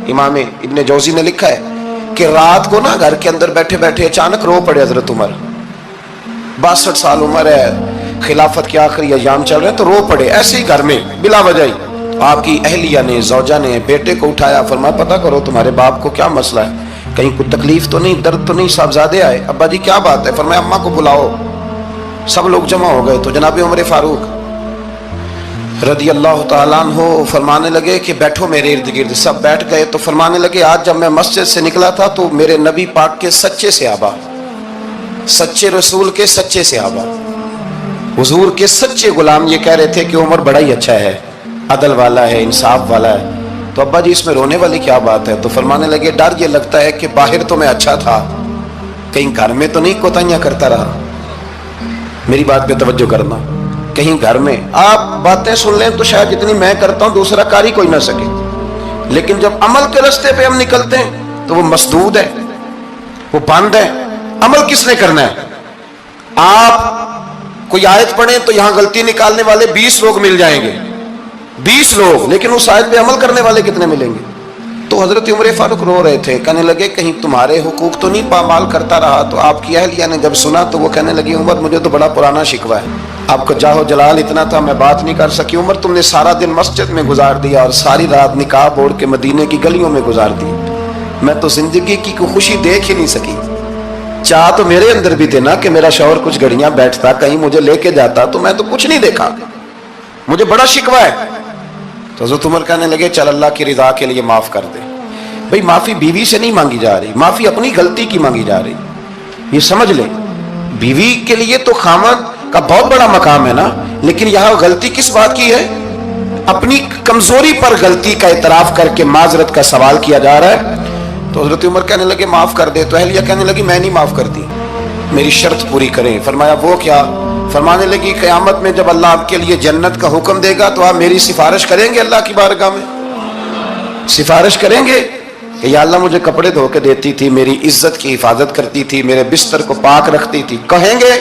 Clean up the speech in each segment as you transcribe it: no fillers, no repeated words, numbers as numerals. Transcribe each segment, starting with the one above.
इमाम इब्न जौजी ने लिखा है कि रात को ना घर के अंदर बैठे बैठे अचानक रो पड़े हजरत उमर। 62 साल उम्र है, खिलाफत के आखिरी अयाम चल रहे हैं, तो रो पड़े ऐसे ही घर में बिला वजह ही। आपकी अहलिया ने, जौजा ने बेटे को उठाया, फरमाया पता करो तुम्हारे बाप को क्या मसला है, कहीं कोई तकलीफ तो नहीं, दर्द तो नहीं, साहबजादे आए। अब्बा जी क्या बात है? फरमाया अम्मा को बुलाओ। सब लोग जमा हो गए तो जनाब उमर फारूक रदी अल्लाह ताला अन्हु फरमाने लगे कि बैठो मेरे इर्द गिर्द। सब बैठ गए तो फरमाने लगे आज जब मैं मस्जिद से निकला था तो मेरे नबी पाक के सच्चे सहाबा, सच्चे रसूल के सच्चे सहाबा, हुजूर के सच्चे गुलाम ये कह रहे थे कि उमर बड़ा ही अच्छा है, अदल वाला है, इंसाफ वाला है। तो अब्बा जी इसमें रोने वाली क्या बात है? तो फरमाने लगे डर ये लगता है कि बाहर तो मैं अच्छा था, कहीं घर में तो नहीं कोताहियां करता रहा। मेरी बात पे तवज्जो करना, कहीं घर में आप बातें सुन लें तो शायद जितनी मैं करता हूं दूसरा कार ही कोई ना सके, लेकिन जब अमल के रास्ते पे हम निकलते हैं तो वो मसदूद है, वो बंद है। अमल किसने करना है? आप कोई आयत पढ़े तो यहां गलती निकालने वाले 20 लोग मिल जाएंगे, 20 लोग, लेकिन उस आयत पे अमल करने वाले कितने मिलेंगे? तो हजरत उमर फारूक रो रहे थे, कहने लगे कहीं तुम्हारे हुकूक तो नहीं पामाल करता रहा। तो आपकी अहलिया ने जब सुना तो वो कहने लगी उमर मुझे तो बड़ा पुराना शिकवा है, आपको जाहो जलाल इतना था मैं बात नहीं कर सकी। उमर तुमने सारा दिन मस्जिद में गुजार दिया और सारी रात निकाब ओढ़ के मदीने की गलियों में गुजार दी, मैं तो जिंदगी की कोई खुशी देख ही नहीं सकी। चाह तो मेरे अंदर भी थे ना कि मेरा शौहर कुछ घड़ियां बैठता, कहीं मुझे लेके जाता, तो मैं तो कुछ नहीं देखा, मुझे बड़ा शिकवा है। तो हज़रत उमर कहने लगे चल अल्लाह की रिजा के लिए माफ कर दे। भाई माफी बीवी से नहीं मांगी जा रही, माफी अपनी गलती की मांगी जा रही, ये समझ ले। बीवी के लिए तो खामद का बहुत बड़ा मकाम है ना, लेकिन यहां गलती किस बात की है? अपनी कमजोरी पर गलती का इतराफ करके माजरत का सवाल किया जा रहा है। तो हजरत उमर कहने लगे माफ कर दे। तो अहलिया कहने लगी मैं नहीं माफ करती, मेरी शर्त पूरी करें। फरमाया वो क्या? फरमाने लगी क़यामत में जब अल्लाह आपके लिए जन्नत का हुक्म देगा तो आप मेरी सिफारिश करेंगे अल्लाह की बारगाह में? सिफारिश करेंगे कि या अल्लाह मुझे कपड़े धो के देती थी, मेरी इज्जत की हिफाजत करती थी, मेरे बिस्तर को पाक रखती थी, कहेंगे?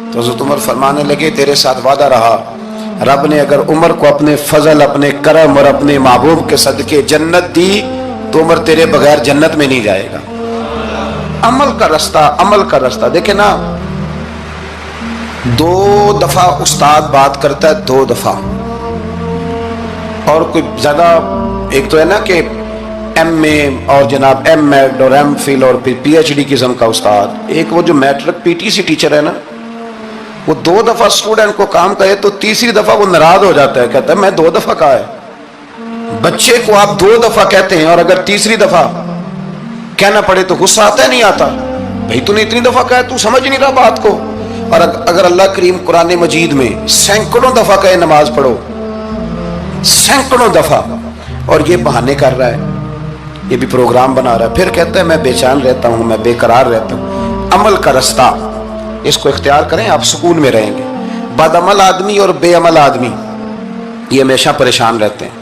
तो हज़रत उमर फरमाने लगे तेरे साथ वादा रहा, रब ने अगर उमर को अपने फजल, अपने करम और अपने महबूब के सदके जन्नत दी तो उमर तेरे बगैर जन्नत में नहीं जाएगा। अमल का रास्ता, अमल का रास्ता देखे ना। 2 दफा उस्ताद बात करता है, 2 दफा, और कोई ज्यादा, एक तो है ना कि MA और जनाब M.Ed और M.Phil और फिर PhD किस्म का उस्ताद। एक वो जो मैट्रिक PTC टीचर है ना, वो 2 दफा स्टूडेंट को काम करे तो तीसरी दफा वो नाराज हो जाता है, कहता है मैं 2 दफा कहा है। बच्चे को आप 2 दफा कहते हैं और अगर तीसरी दफा कहना पड़े तो गुस्सा आता है नहीं आता? भाई तूने इतनी दफा कहा, तू समझ नहीं रहा बात को। और अगर अल्लाह करीम कुरान मजीद में सैकड़ों दफा कहे नमाज पढ़ो, सैकड़ों दफा, और ये बहाने कर रहा है, ये भी प्रोग्राम बना रहा है, फिर कहता है मैं बेचैन रहता हूं, मैं बेकरार रहता हूं। अमल का रास्ता इसको इख्तियार करें, आप सुकून में रहेंगे। बदअमल आदमी और बेअमल आदमी ये हमेशा परेशान रहते हैं,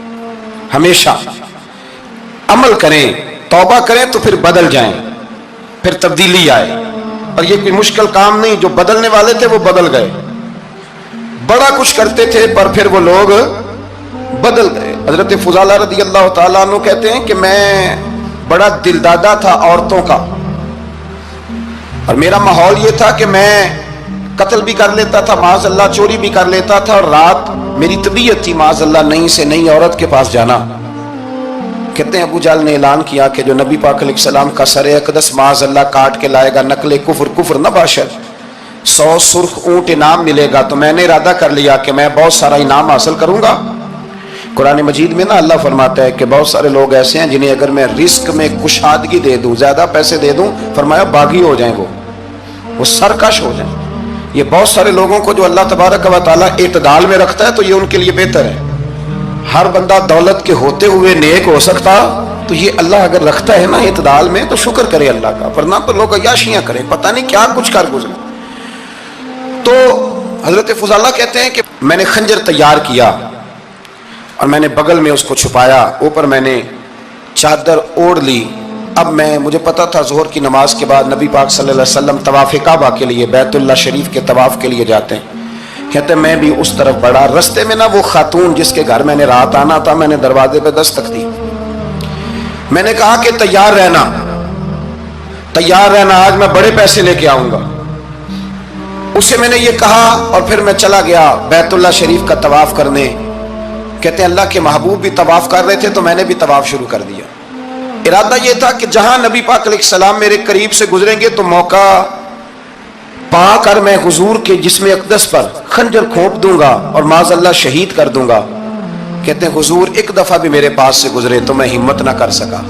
हमेशा। अमल करें, तौबा करें तो फिर बदल जाएं, फिर तब्दीली आए। और ये कोई मुश्किल काम नहीं, जो बदलने वाले थे वो बदल गए, बड़ा कुछ करते थे पर फिर वो लोग बदल गए। हजरत फुजाला रदी अल्लाह ताला अन्हु कहते हैं कि मैं बड़ा दिलदादा था औरतों का, और मेरा माहौल ये था कि मैं कत्ल भी कर लेता था माज़अल्लाह, चोरी भी कर लेता था, और रात मेरी तबीयत थी माज़अल्लाह नई से नई औरत के पास जाना। कहते हैं अबू जहल ने ऐलान किया कि जो नबी पाक अलैहिस्सलाम का सर अक़दस माज़अल्लाह काट के लाएगा, नकले कुफ्र, कुफ्र न बाशर, 100 सुर्ख ऊंट इनाम मिलेगा। तो मैंने इरादा कर लिया कि मैं बहुत सारा इनाम हासिल करूंगा। कुरान मजीद में ना अल्लाह फरमाता है कि बहुत सारे लोग ऐसे हैं जिन्हें अगर मैं रिस्क में कुशादगी दे दूं, ज्यादा पैसे दे दूं, फरमाया बागी हो जाए, वो सरकश हो जाए। ये बहुत सारे लोगों को जो अल्लाह तबारक व तआला इत्दाल में रखता है तो ये उनके लिए बेहतर है। हर बंदा दौलत के होते हुए नेक हो सकता, तो ये अल्लाह अगर रखता है ना इत्दाल में तो शुक्र करे अल्लाह का, वरना तो लोग अय्याशियां करें, पता नहीं क्या कुछ कर गुजरे। तो हजरत फुजाला कहते हैं कि मैंने खंजर तैयार किया और मैंने बगल में उसको छुपाया, ऊपर मैंने चादर ओढ़ ली। अब मुझे पता था ज़ोहर की नमाज के बाद नबी पाक सल्लल्लाहु अलैहि वसल्लम तवाफ़ काबा के लिए, बैतुल्लाह शरीफ के तवाफ़ के लिए जाते हैं। कहते मैं भी उस तरफ बढ़ा, रस्ते में ना वो खातून जिसके घर मैंने रात आना था, मैंने दरवाजे पे दस्तक दी। میں نے کہا کہ تیار رہنا، آج میں بڑے پیسے لے کے آؤں گا۔ اسے میں نے یہ کہا اور پھر میں چلا گیا بیت اللہ شریف کا طواف کرنے۔ کہتے ہیں اللہ کے محبوب بھی طواف کر رہے تھے تو میں نے بھی طواف شروع کر دیا۔ ارادہ یہ تھا کہ جہاں نبی پاک علیہ السلام میرے قریب سے گزریں گے تو موقع پا کر میں حضور کے جسم اقدس پر خنجر کھونپ دوں گا اور معاذ اللہ شہید کر دوں گا۔ کہتے ہیں حضور ایک دفعہ بھی میرے پاس سے گزرے تو میں ہمت نہ کر سکا،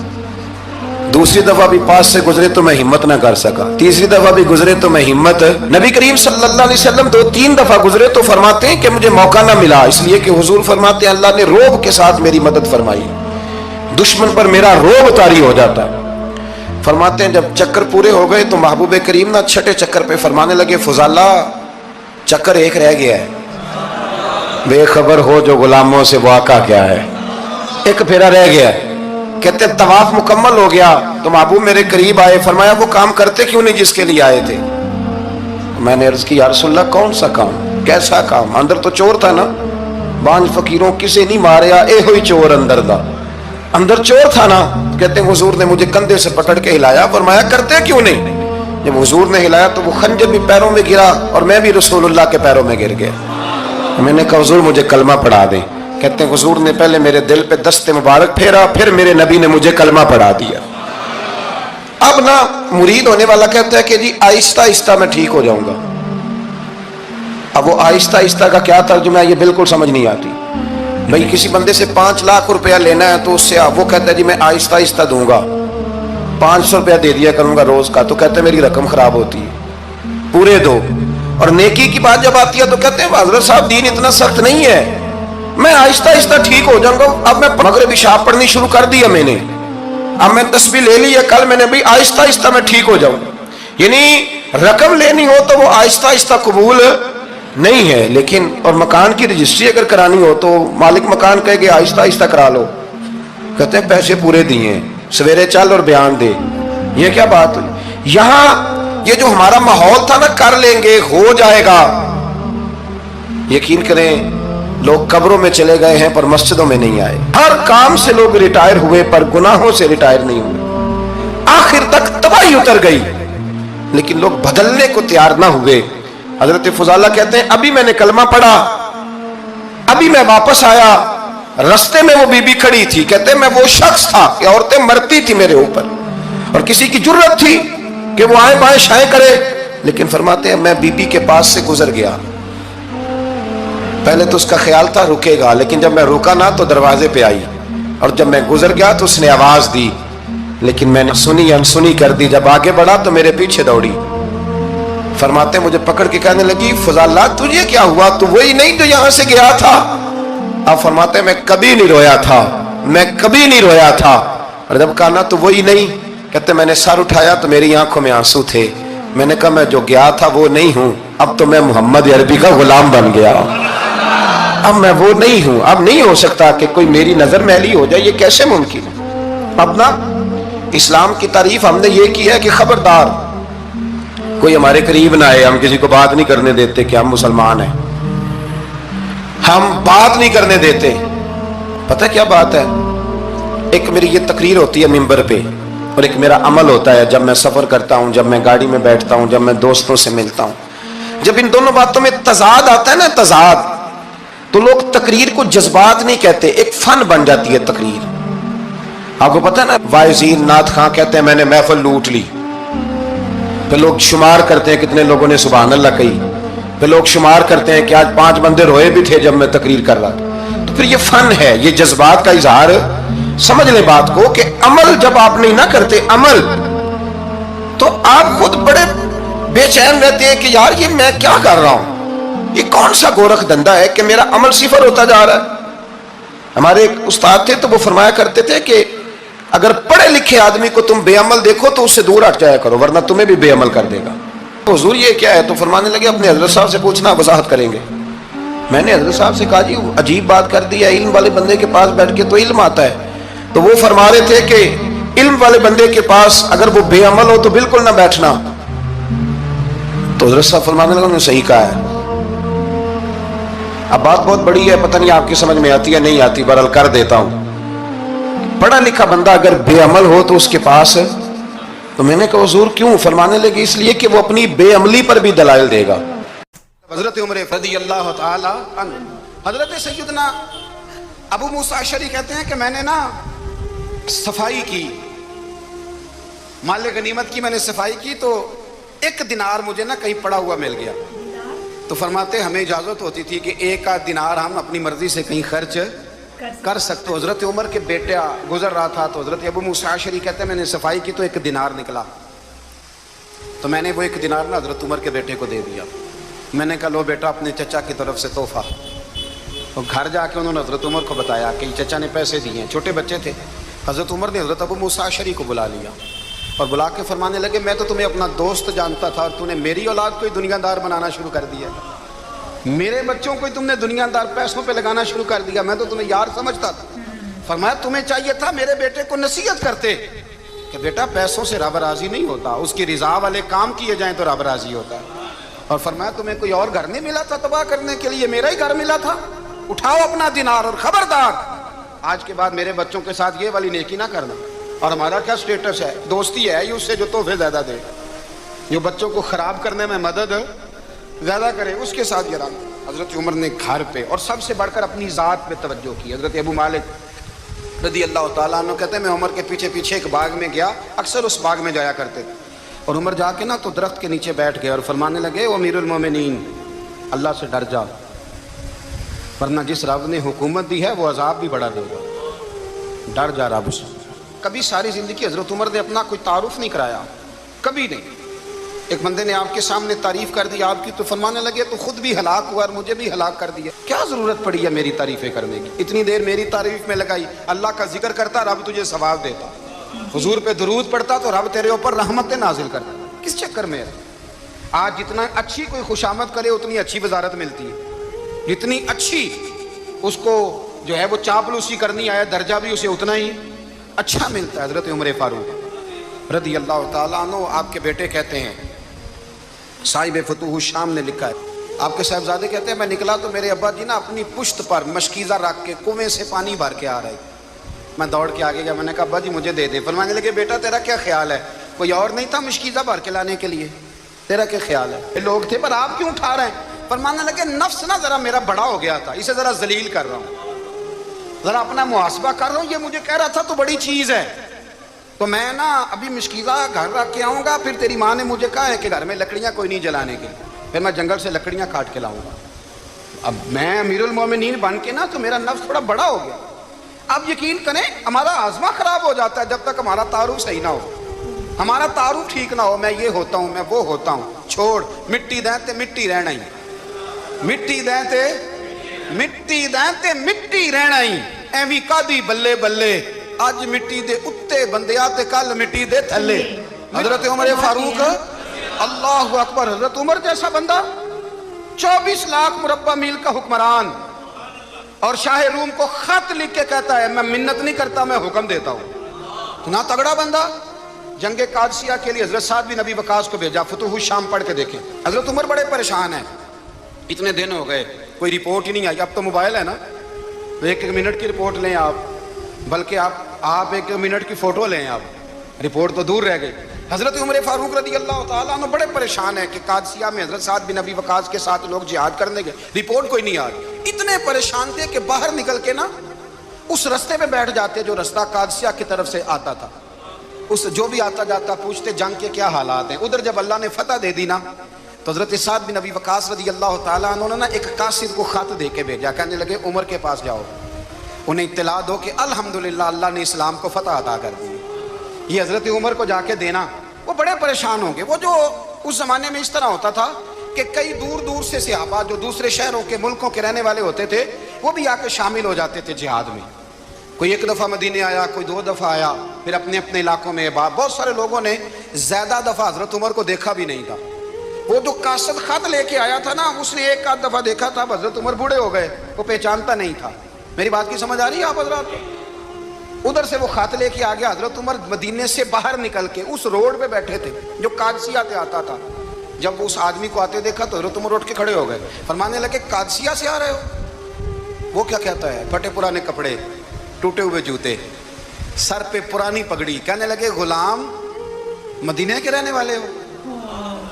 دوسری دفعہ بھی پاس سے گزرے تو میں ہمت نہ کر سکا، تیسری دفعہ بھی گزرے تو میں ہمت۔ نبی کریم صلی اللہ علیہ وسلم 2-3 دفعہ گزرے تو فرماتے ہیں کہ مجھے موقع نہ ملا، اس لیے کہ حضور فرماتے ہیں اللہ نے روب کے ساتھ میری مدد فرمائی، دشمن پر میرا روب طاری ہو جاتا ہے۔ فرماتے ہیں جب چکر پورے ہو گئے تو محبوب کریم نہ چھٹے چکر پہ فرمانے لگے فضالہ چکر ایک رہ گیا ہے، بے خبر ہو جو غلاموں سے واقع کیا ہے، ایک پھیرا رہ گیا ہے۔ کہتے ہیں طواف مکمل ہو گیا تو محبوب میرے قریب آئے، فرمایا وہ کام کرتے کیوں نہیں جس کے لیے آئے تھے؟ میں نے عرض کی یا رسول اللہ کون سا کام، کیسا کام؟ اندر تو چور تھا نا، بانج فقیروں کسے نہیں ماریا اے ہوئی چور اندر دا، اندر چور تھا نا۔ کہتے ہیں حضور نے مجھے کندھے سے پکڑ کے ہلایا، فرمایا کرتے کیوں نہیں؟ جب حضور نے ہلایا تو وہ خنجر بھی پیروں میں گرا اور میں بھی رسول اللہ کے پیروں میں گر گیا۔ میں نے کہا حضور مجھے کلمہ پڑھا دیں۔ کہتے ہیں حضور نے پہلے میرے دل پہ دست مبارک پھیرا، پھر میرے نبی نے مجھے کلمہ پڑھا دیا۔ اب نا مرید ہونے والا کہتا ہے کہ جی آہستہ آہستہ میں ٹھیک ہو جاؤں گا۔ اب وہ آہستہ آہستہ کا کیا ترجمہ ہے یہ بالکل سمجھ نہیں آتی۔ بھئی کسی بندے سے 5 لاکھ روپیہ لینا ہے تو اس سے وہ کہتا ہے جی میں آہستہ آہستہ دوں گا، 500 روپیہ دے دیا کروں گا روز کا، تو کہتے ہیں میری رقم خراب ہوتی ہے، پورے دو۔ اور نیکی کی بات جب آتی ہے تو کہتے ہیں حضرت صاحب دین اتنا سخت نہیں ہے، میں آہستہ آہستہ ٹھیک ہو جاؤں گا۔ اب میں مغرب عشاء پڑھنی شروع کر دیا میں نے، اب میں تسبیح لے لی ہے، کل میں نے بھی آہستہ آہستہ میں ٹھیک ہو جاؤں۔ یعنی رقم لینی ہو تو وہ آہستہ آہستہ قبول نہیں ہے، لیکن اور مکان کی رجسٹری اگر کرانی ہو تو مالک مکان کہے کہ آہستہ آہستہ کرا لو، کہتے ہیں پیسے پورے دیے، سویرے چل اور بیان دے۔ یہ کیا بات ہوئی؟ یہاں یہ جو ہمارا ماحول تھا نا کر لیں گے ہو جائے گا، یقین کریں لوگ قبروں میں چلے گئے ہیں پر مسجدوں میں نہیں آئے، ہر کام سے لوگ ریٹائر ہوئے پر گناہوں سے ریٹائر نہیں ہوئے، آخر تک تباہی اتر گئی لیکن لوگ بدلنے کو تیار نہ ہوئے۔ حضرت فضالہ کہتے ہیں ابھی میں نے کلمہ پڑھا، ابھی میں واپس آیا، رستے میں وہ بی بی کھڑی تھی، کہتے ہیں میں وہ شخص تھا کہ عورتیں مرتی تھی میرے اوپر اور کسی کی جرت تھی کہ وہ آئیں بائیں شائیں کرے، لیکن فرماتے ہیں میں بی بی کے پاس سے گزر گیا، پہلے تو اس کا خیال تھا رکے گا، لیکن جب میں رکا نہ تو دروازے پہ آئی، اور جب میں گزر گیا تو اس نے آواز دی، لیکن میں نے سنی انسنی کر دی، جب آگے بڑھا تو میرے پیچھے دوڑی۔ فرماتے ہیں مجھے پکڑ کے کہنے لگی فضالہ تجھے کیا ہوا، تو وہی نہیں جو یہاں سے گیا تھا؟ اب فرماتے ہیں میں کبھی نہیں رویا تھا، میں کبھی نہیں رویا تھا، اور جب کہا نا تو وہی نہیں، کہتے میں نے سر اٹھایا تو میری آنکھوں میں آنسو تھے، میں نے کہا میں جو گیا تھا وہ نہیں ہوں، اب تو میں محمد عربی کا غلام بن گیا، اب میں وہ نہیں ہوں، اب نہیں ہو سکتا کہ کوئی میری نظر میلی ہو جائے، یہ کیسے ممکن ہے؟ اب نا اسلام کی تعریف ہم نے یہ کی ہے کہ خبردار کوئی ہمارے قریب نہ آئے، ہم کسی کو بات نہیں کرنے دیتے کہ ہم مسلمان ہیں، ہم بات نہیں کرنے دیتے۔ پتہ کیا بات ہے، ایک میری یہ تقریر ہوتی ہے منبر پہ اور ایک میرا عمل ہوتا ہے جب میں سفر کرتا ہوں، جب میں گاڑی میں بیٹھتا ہوں، جب میں دوستوں سے ملتا ہوں، جب ان دونوں باتوں میں تضاد آتا ہے نا، تضاد، تو لوگ تقریر کو جذبات نہیں کہتے، ایک فن بن جاتی ہے تقریر۔ آپ کو پتہ ہے نا وائزین نعت خواں کہتے ہیں میں نے محفل لوٹ لی، پھر لوگ شمار کرتے ہیں کتنے لوگوں نے سبحان اللہ کہی، پھر لوگ شمار کرتے ہیں کہ آج 5 بندے روئے بھی تھے جب میں تقریر کر رہا تھا، تو پھر یہ فن ہے، یہ جذبات کا اظہار۔ سمجھ لیں بات کو کہ عمل جب آپ نہیں نہ کرتے عمل، تو آپ خود بڑے بے چین رہتے ہیں کہ یار یہ میں کیا کر رہا ہوں، یہ کون سا گورکھ دھندا ہے کہ میرا عمل صفر ہوتا جا رہا ہے۔ ہمارے ایک استاد تھے تو وہ فرمایا کرتے تھے کہ اگر پڑھے لکھے آدمی کو تم بے عمل دیکھو تو اس سے دور ہٹ جایا کرو ورنہ تمہیں بھی بے عمل کر دے گا۔ حضور یہ کیا ہے؟ تو فرمانے لگے اپنے حضرت صاحب سے پوچھنا، وضاحت کریں گے۔ میں نے حضرت صاحب سے کہا جی عجیب بات کر دی ہے، علم والے بندے کے پاس بیٹھ کے تو علم آتا ہے، تو وہ فرما رہے تھے کہ علم والے بندے کے پاس اگر وہ بے عمل ہو تو بالکل نہ بیٹھنا۔ تو حضرت صاحب فرمانے لگے انہوں نے صحیح کہا ہے۔ اب بات بہت بڑی ہے، پتہ نہیں آپ کی سمجھ میں آتی ہے نہیں آتی، بہرحال کر دیتا ہوں۔ पढ़ा लिखा बंदा अगर बेअमल हो तो उसके पास है। तो मैंने कहा हुजूर क्यों? फरमाने लगे इसलिए कि वो अपनी बेअमली पर भी दलाइल देगा। हजरत उमर रज़ियल्लाहु ताला अन्हु, हजरत सैयदना अबू मूसा अशरी कहते हैं कि मैंने ना सफाई की, माल गनीमत की मैंने सफाई की, तो 1 दिनार मुझे ना कहीं पड़ा हुआ मिल गया। तो फरमाते हमें इजाजत होती थी कि 1 आध दिनार हम अपनी मर्जी से कहीं खर्च कर सकते। तो हजरत उमर के बेटा गुजर रहा था, तो हजरत अबू मूसा अशरी कहते हैं मैंने सफाई की तो 1 दिनार निकला, तो मैंने वो 1 दिनार ना हजरत उमर के बेटे को दे दिया। मैंने कहा लो बेटा अपने चचा की तरफ से तोहफा। तो घर जाके उन्होंने हजरत उमर को बताया कि चचा ने पैसे दिए हैं, छोटे बच्चे थे। हजरत उमर ने हजरत अबू मूसा अशरी को बुला लिया और बुला के फरमाने लगे मैं तो तुम्हें अपना दोस्त जानता था और तूने मेरी औलाद को ही दुनियादार बनाना शुरू कर दिया, मेरे बच्चों को ही तुमने दुनियादार पैसों पे लगाना शुरू कर दिया, मैं तो तुम्हें यार समझता था। फरमाया तुम्हें चाहिए था मेरे बेटे को नसीहत करते कि बेटा पैसों से रब राजी नहीं होता, उसकी रिजा वाले काम किए जाएं तो रब राजी होता है। और फरमाया तुम्हें कोई और घर नहीं मिला था तबाह करने के लिए, मेरा ही घर मिला था, उठाओ अपना दिनार और खबरदार आज के बाद मेरे बच्चों के साथ ये वाली नेकी ना करना। और हमारा क्या स्टेटस है, दोस्ती है उससे जो तोहफे ज्यादा दे, जो बच्चों को खराब करने में मदद ज्यादा करे उसके साथ ये रहा। हजरत उमर ने घर पे और सबसे बढ़कर अपनी जात पे तवज्जो की। हजरत अबू मालिक रज़ियल्लाहु ताला अन्हु कहते हैं मैं उमर के पीछे पीछे एक बाग में गया, अक्सर उस बाग में जाया करते थे, और उमर जाके ना तो दरख्त के नीचे बैठ गए और फरमाने लगे ओ अमीरुल मोमिनीन अल्लाह से डर जा, वरना जिस रब ने हुकूमत दी है वो अजाब भी बढ़ा देगा, डर जा रब से। कभी सारी जिंदगी हजरत उमर ने अपना कोई तारुफ नहीं कराया, कभी नहीं। एक बंदे ने आपके सामने तारीफ कर दी आपकी तो फरमाने लगे तो खुद भी हलाक हुआ और मुझे भी हलाक कर दिया, क्या जरूरत पड़ी है मेरी तारीफें करने की, इतनी देर मेरी तारीफ में लगाई, अल्लाह का जिक्र करता रब तुझे सवाब देता, हुजूर पे दुरूद पढ़ता तो रब तेरे ऊपर रहमतें नाजिल करता, किस चक्कर में है? आज जितना अच्छी कोई खुशामद करे उतनी अच्छी वजारत मिलती है, जितनी अच्छी उसको जो है वो चापलूसी करनी आया दर्जा भी उसे उतना ही अच्छा मिलता है। हजरत उमर फारूक रज़ियल्लाहु ताला अन्हु आपके बेटे कहते हैं, साहिब फतूह शाम ने लिखा है, आपके साहबजादे कहते हैं मैं निकला तो मेरे अब्बा जी ना अपनी पुश्त पर मशकीज़ा रख के कुएं से पानी भर के आ रहे, मैं दौड़ के आगे गया, मैंने कहा अब्बा जी मुझे दे दे। फरमाने लगे बेटा तेरा क्या ख्याल है, कोई और नहीं था मशकीज़ा भर के लाने के लिए, तेरा क्या ख्याल है? लोग थे पर आप क्यों उठा रहे हैं? फरमाने लगे नफ्स ना जरा मेरा बड़ा हो गया था, इसे जरा जलील कर रहा हूँ, जरा अपना मुहासबा कर रहा हूँ, ये मुझे कह रहा था तो बड़ी चीज है, तो मैं ना अभी मुश्किला घर रख के आऊंगा, फिर तेरी माँ ने मुझे कहा है कि घर में लकड़ियाँ कोई नहीं जलाने के लिए, फिर मैं जंगल से लकड़ियाँ काट के लाऊंगा। अब मैं अमीरुल मोमिनीन बन के ना तो मेरा नफ्स थोड़ा बड़ा हो गया। अब यकीन करें हमारा आजमा खराब हो जाता है जब तक हमारा तारुफ सही ना हो, हमारा तारुफ ठीक ना हो, मैं ये होता हूँ मैं वो होता हूँ, छोड़ मिट्टी दें ते मिट्टी रहना ही, मिट्टी दें ते मिट्टी रहना ही, एवी कादी बल्ले बल्ले अज मिट्टी दे उत्ते बंदिया ते कल मिट्टी दे थल्ले। हजरत उमर फारूक अल्लाह अकबर, हजरत उमर जैसा बंदा 24 लाख मुरब्बा मील का हुक्मरान और शाह रूम को खत लिख के कहता है मैं मिन्नत नहीं करता मैं हुक्म देता हूं, ना तगड़ा बंदा। जंगे कादसिया के लिए हजरत साद बिन नबी वकास को भेजा, फतूह शाम पढ़ के देखें। हजरत उमर बड़े परेशान हैं, इतने दिन हो गए कोई रिपोर्ट ही नहीं आई। अब तो मोबाइल है ना, तो 1-1 मिनट की रिपोर्ट लें आप, बल्कि आप 1 मिनट की फोटो लें आप, रिपोर्ट तो दूर रह गई। हजरत उमर फारूक रज़ियल्लाहु ताला अन्हु बड़े परेशान है कि कादसिया में हजरत साद बिन नबी वकास के साथ लोग जिहाद करने गए, रिपोर्ट कोई नहीं आ रही। इतने परेशान थे कि बाहर निकल के ना उस रास्ते पे बैठ जाते जो रास्ता कादसिया की तरफ से आता था, उस जो भी आता जाता पूछते जंग के क्या हालात हैं। उधर जब अल्लाह ने फतह दे दी ना तो हजरत साद बिन नबी वकास रज़ियल्लाहु ताला अन्हु ने ना एक कासिद को खत दे के भेजा, कहने लगे उमर के पास जाओ, उन्हें इत्तला दो कि अल्हम्दुलिल्लाह अल्लाह ने इस्लाम को फतह अता कर दी। ये हजरत उमर को जाके देना, वो बड़े परेशान होंगे। वो जो उस जमाने में इस तरह होता था कि कई दूर दूर से सहाबा जो दूसरे शहरों के मुल्कों के रहने वाले होते थे वो भी आके शामिल हो जाते थे जिहाद में। कोई 1 दफ़ा मदीने आया, कोई 2 दफ़ा आया, फिर अपने अपने इलाकों में। बहुत सारे लोगों ने ज़्यादा दफ़ा हजरत उमर को देखा भी नहीं था। वो जो कासद खत लेके आया था ना, उसने 1 दफ़ा देखा था, हजरत उमर बूढ़े हो गए, वो पहचानता नहीं था। मेरी बात की समझ आ रही है आप हजरात को? उधर से वो खत लेके आ गया। हजरत उमर मदीने से बाहर निकल के उस रोड पे बैठे थे जो कादसिया से आता था। जब उस आदमी को आते देखा तो हजरत उमर उठ के खड़े हो गए, फरमाने लगे कादसिया से आ रहे हो? वो क्या कहता है, फटे पुराने कपड़े, टूटे हुए जूते, सर पे पुरानी पगड़ी, कहने लगे गुलाम मदीने के रहने वाले हो?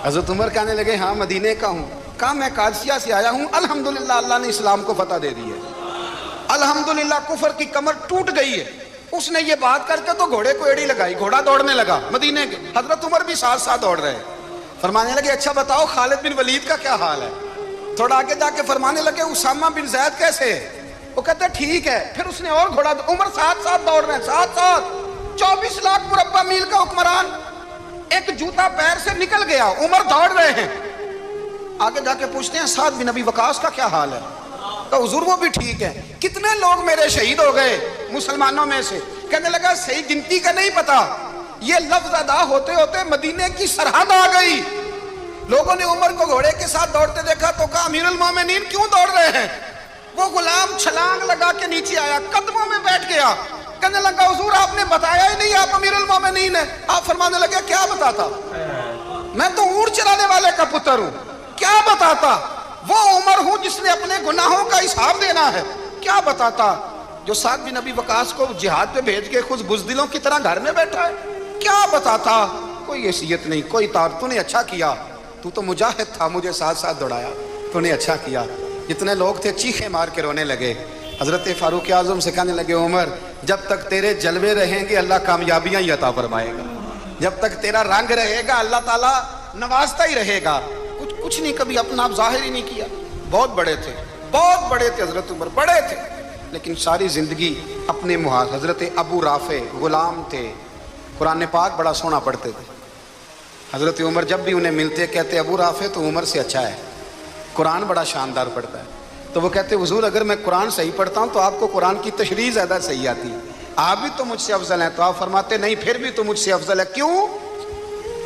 हजरत उमर कहने लगे हाँ मदीने का हूँ। कहा मैं कादसिया से आया हूँ, अल्हम्दुलिल्लाह अल्लाह ने इस्लाम को फतह दे दी है, अल्हम्दुलिल्लाह कुफर की कमर टूट गई है। उसने ये बात करके तो घोड़े को एड़ी लगाई, घोड़ा दौड़ने लगा मदीने के। हजरत उमर भी साथ साथ दौड़ रहे, फरमाने लगे अच्छा बताओ खालिद बिन वलीद का क्या हाल है? थोड़ा आगे जाके फरमाने लगे उसामा बिन ज़ैद कैसे है? वो कहते ठीक है। फिर उसने और घोड़ा, उमर साथ साथ दौड़ रहे हैं, साथ साथ। 24 लाख मुरब्बा मील का हुक्मरान, एक जूता पैर से निकल गया, उमर दौड़ रहे हैं। आगे जाके पूछते हैं साद बिन अबी वकास का क्या हाल है? तो हुजूर वो भी ठीक है। कितने लोग मेरे शहीद हो गए मुसलमानों में से? कहने लगा सही गिनती का नहीं पता, ये लफ्ज अदा होते होते मदीने की सरहद आ गई। लोगों ने उमर को घोड़े के साथ दौड़ते देखा तो कहा अमीरुल मोमिनीन क्यों दौड़ रहे हैं? वो गुलाम छलांग लगा के नीचे आया, कदमों में बैठ गया, कहने लगा हुजूर आपने बताया ही नहीं आप अमीरुल मोमिनीन है। आप फरमाने लगे क्या बताता, मैं तो ऊंट चलाने वाले का पुत्र हूं, क्या बताता? वो उमर हूं जिसने अपने गुनाहों का हिसाब देना है, क्या बताता? जो साद बिन अबी वकास को जिहाद पे भेज के खुद बुज़दिलों की तरह घर में बैठा है, क्या बताता? कोई हैसियत नहीं, कोई तार। तूने अच्छा किया, तू तो मुजाहिद था, मुझे साथ साथ दौड़ाया, तूने अच्छा किया। जितने लोग थे चीखे मार के रोने लगे। हजरत फारूक आजम से कहने लगे उमर जब तक तेरे जलवे रहेंगे अल्लाह कामयाबियां ही अता फरमाएगा, जब तक तेरा रंग रहेगा अल्लाह ताला नवाजता ही रहेगा। कुछ नहीं, कभी अपना आप जाहिर ही नहीं किया। बहुत बड़े थे, बहुत बड़े थे हजरत उमर, बड़े थे, लेकिन सारी जिंदगी अपने मुहाज। हजरत अबू राफे गुलाम थे, कुरान पाक बड़ा सोना पढ़ते थे। हजरत उमर जब भी उन्हें मिलते कहते अबू राफे तो उमर से अच्छा है, कुरान बड़ा शानदार पढ़ता है। तो वो कहते हुजूर अगर मैं कुरान सही पढ़ता हूँ तो आपको कुरान की तशरीह ज़्यादा सही आती है, आप भी तो मुझसे अफजल हैं। तो आप फरमाते नहीं फिर भी तो मुझसे अफजल है। क्यों?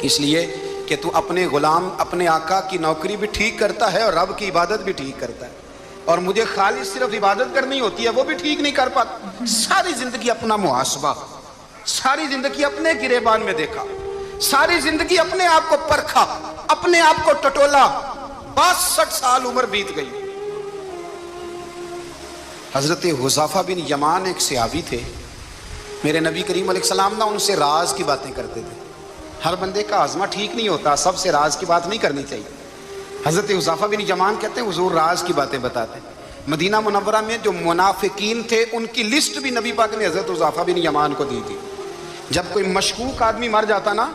इसलिए कि तू अपने गुलाम अपने आका की नौकरी भी ठीक करता है और रब की इबादत भी ठीक करता है, और मुझे खाली सिर्फ इबादत करनी होती है वो भी ठीक नहीं कर पाता। सारी जिंदगी अपना मुहासबा, सारी जिंदगी अपने गिरेबान में देखा, सारी जिंदगी अपने आप को परखा, अपने आप को टटोला। 62 साल उम्र बीत गई। हजरत हुज़ाफा बिन यमान एक सहाबी थे, मेरे नबी करीम अलैहिस्सलाम ना उनसे राज की बातें करते थे। हर बंदे का आज़मा ठीक नहीं होता, सबसे राज की बात नहीं करनी चाहिए। हजरत हुज़ाफा बिन यमान कहते हैं हुजूर राज की बातें बताते। मदीना मुनव्वरा में जो मुनाफिकीन थे उनकी लिस्ट भी नबी पाक ने हजरत हुज़ाफा बिन यमान को दी थी। जब कोई मशकूक आदमी मर जाता ना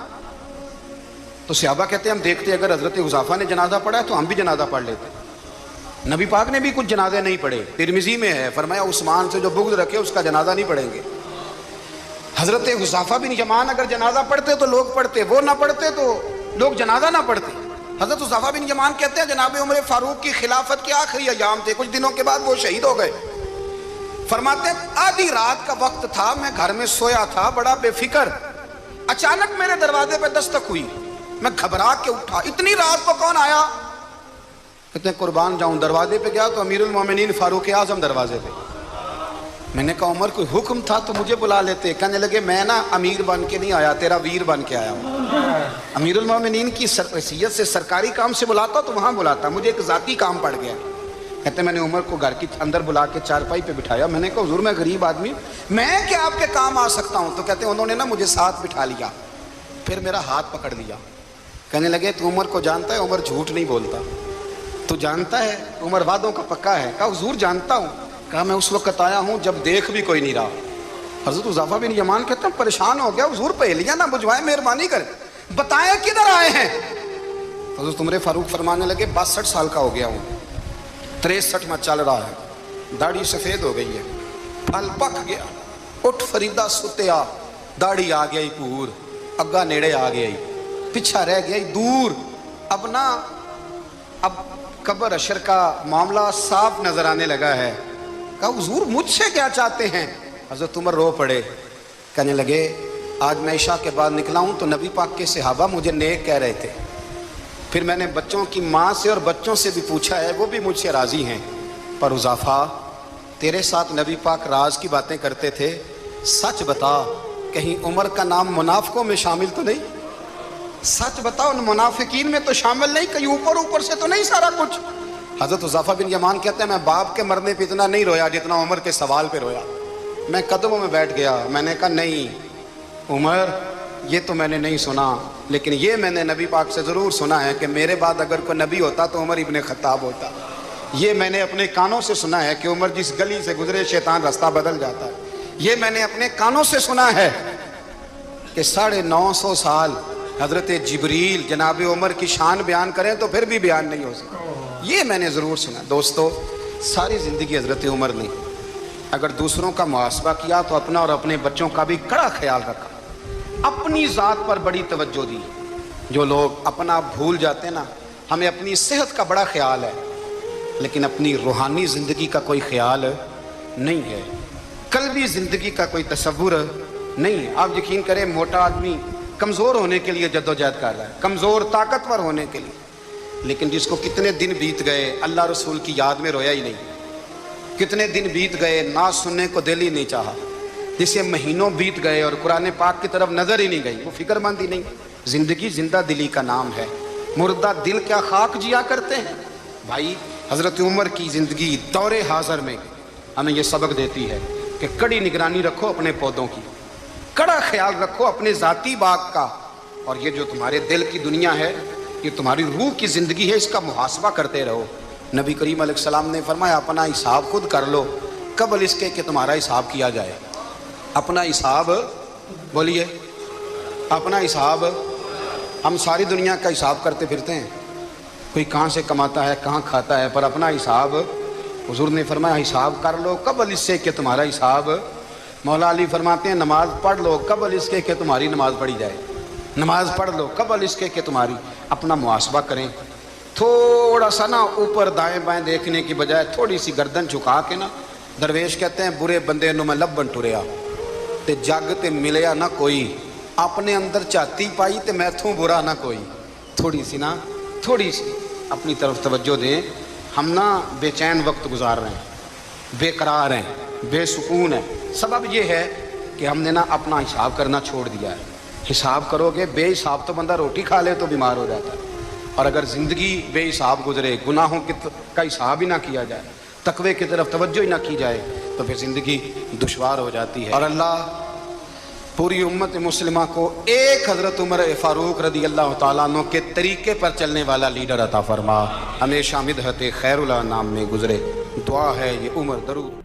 तो सहाबा कहते हैं हम देखते अगर हजरत हुज़ाफा ने जनाजा पढ़ा है तो हम भी जनाजा पढ़ लेते। नबी पाक ने भी कुछ जनाजे नहीं पढ़े, तिरमिज़ी में है, फरमाया उस्मान से जो बुग़्ज़ रखे उसका जनाजा नहीं पढ़ेंगे। हजरत हुज़ाफा बिन यमान अगर जनाजा पढ़ते तो लोग पढ़ते, वो ना पढ़ते तो लोग जनाजा ना पढ़ते। हजरत हुज़ाफा बिन यमान कहते हैं जनाब उमर फारूक की खिलाफत के आखिरी अयाम थे, कुछ दिनों के बाद वो शहीद हो गए। फरमाते आधी रात का वक्त था, मैं घर में सोया था बड़ा बेफिक्र, अचानक मेरे दरवाजे पे दस्तक हुई, मैं घबरा के उठा, इतनी रात को कौन आया? कहते हैं कुर्बान जाऊं, दरवाजे पे गया तो अमीरुल मोमिनीन फारूक आजम दरवाजे पे। मैंने कहा उमर कोई हुक्म था तो मुझे बुला लेते। कहने लगे मैं ना अमीर बन के नहीं आया, तेरा वीर बन के आया हूँ। अमीरुल मोमिनीन की हैसियत से सरकारी काम से बुलाता तो वहां बुलाता, मुझे एक जाती काम पड़ गया। कहते मैंने उमर को घर के अंदर बुला के चारपाई पे बिठाया, मैंने कहा हुजूर मैं गरीब आदमी, मैं क्या आपके काम आ सकता हूँ? तो कहते उन्होंने ना मुझे साथ बिठा लिया, फिर मेरा हाथ पकड़ लिया, कहने लगे तू उमर को जानता है? उमर झूठ नहीं बोलता। तू जानता है? उमर वादों का पक्का है। कहा हुजूर जानता हूँ। कहा मैं उस वक्त आया हूँ जब देख भी कोई नहीं रहा। हजरत हुज़ाफा बिन यमान कहते हैं परेशान हो गया, हुजूर पहेलियां ना बुझवाए, मेहरबानी करें, बताएं किधर आए हैं? हजरत उमर फारूक फरमाने लगे 62 साल का हो गया हूँ, 63 में चल रहा है, दाढ़ी सफेद हो गई है, फल पक गया, उठ फरीदा सुतिया, दाढ़ी आ गई पूर, अग्गा नेड़े आ गई, पिछा रह गया दूर। अब कब्र अशर का मामला साफ नजर आने लगा है। कहा हुजूर मुझसे क्या चाहते हैं? हजरत उमर रो पड़े, कहने लगे आज मैं इशा के बाद निकला हूं तो नबी पाक के सहाबा मुझे नेक कह रहे थे, फिर मैंने बच्चों की माँ से और बच्चों से भी पूछा है, वो भी मुझसे राजी हैं, पर हुज़ाफा तेरे साथ नबी पाक राज की बातें करते थे, सच बता कहीं उमर का नाम मुनाफिकों में शामिल तो नहीं? सच बताओ, उन मुनाफिकीन में तो शामिल नहीं, कहीं ऊपर ऊपर से तो नहीं सारा कुछ? हजरत हुज़ाफा बिन यमान कहते हैं मैं बाप के मरने पे इतना नहीं रोया जितना उमर के सवाल पे रोया। میں قدموں میں بیٹھ گیا. میں نے کہا نہیں عمر یہ تو میں نے نہیں سنا, لیکن یہ میں نے نبی پاک سے ضرور سنا ہے کہ میرے بعد اگر کوئی نبی ہوتا تو عمر ابن خطاب ہوتا. یہ میں نے اپنے کانوں سے سنا ہے کہ عمر جس گلی سے گزرے شیطان راستہ بدل جاتا ہے. یہ میں نے اپنے کانوں سے سنا ہے کہ 950 سال حضرت جبریل جناب عمر کی شان بیان کریں تو پھر بھی بیان نہیں ہو سکتا. یہ میں نے ضرور سنا. دوستو ساری زندگی حضرت عمر نے اگر دوسروں کا محاسبہ کیا تو اپنا اور اپنے بچوں کا بھی کڑا خیال رکھا, اپنی ذات پر بڑی توجہ دی. جو لوگ اپنا بھول جاتے ہیں نا, ہمیں اپنی صحت کا بڑا خیال ہے لیکن اپنی روحانی زندگی کا کوئی خیال نہیں ہے, قلبی زندگی کا کوئی تصور نہیں ہے. آپ یقین کریں موٹا آدمی کمزور ہونے کے لیے جدوجہد کر رہا ہے, کمزور طاقتور ہونے کے لیے, لیکن جس کو کتنے دن بیت گئے اللہ رسول کی یاد میں رویا ہی نہیں, کتنے دن بیت گئے نعت سننے کو دل ہی نہیں چاہا, جسے مہینوں بیت گئے اور قرآن پاک کی طرف نظر ہی نہیں گئی, وہ فکر مند ہی نہیں. زندگی زندہ دلی کا نام ہے, مردہ دل کیا خاک جیا کرتے ہیں. بھائی حضرت عمر کی زندگی دور حاضر میں ہمیں یہ سبق دیتی ہے کہ کڑی نگرانی رکھو اپنے پودوں کی, کڑا خیال رکھو اپنے ذاتی باغ کا, اور یہ جو تمہارے دل کی دنیا ہے یہ تمہاری روح کی زندگی ہے, اس کا محاسبہ کرتے رہو. نبی کریم علیہ السلام نے فرمایا اپنا حساب خود کر لو قبل اس کے کہ تمہارا حساب کیا جائے. اپنا حساب بولیے, اپنا حساب. ہم ساری دنیا کا حساب کرتے پھرتے ہیں, کوئی کہاں سے کماتا ہے کہاں کھاتا ہے, پر اپنا حساب حضور نے فرمایا حساب کر لو قبل اس سے کہ تمہارا حساب. مولا علی فرماتے ہیں نماز پڑھ لو قبل اس کے کہ تمہاری نماز پڑھی جائے, نماز پڑھ لو قبل اس کے کہ تمہاری. اپنا محاسبہ کریں, تھوڑا سا نا اوپر دائیں بائیں دیکھنے کی بجائے تھوڑی سی گردن جھکا کے نا, درویش کہتے ہیں برے بندے نو میں لبن ٹریا تے جگ تے ملیا نہ کوئی, اپنے اندر چاتی پائی تے میں تھوں برا نہ کوئی. تھوڑی سی نا, تھوڑی سی اپنی طرف توجہ دیں. ہم نا بے چین وقت گزار رہے ہیں, بے قرار ہیں, بے سکون ہیں. سبب یہ ہے کہ ہم نے نا اپنا حساب کرنا چھوڑ دیا ہے. حساب کرو گے, بے حساب تو بندہ روٹی کھا لے تو بیمار ہو جاتا ہے, اور اگر زندگی بے حساب گزرے, گناہوں کا حساب ہی نہ کیا جائے, تقوی کی طرف توجہ ہی نہ کی جائے, تو پھر زندگی دشوار ہو جاتی ہے. اور اللہ پوری امت مسلمہ کو ایک حضرت عمر فاروق رضی اللہ تعالیٰ عنہ کے طریقے پر چلنے والا لیڈر عطا فرما, ہمیشہ مدحت خیر الانام میں گزرے. دعا ہے یہ عمر درود.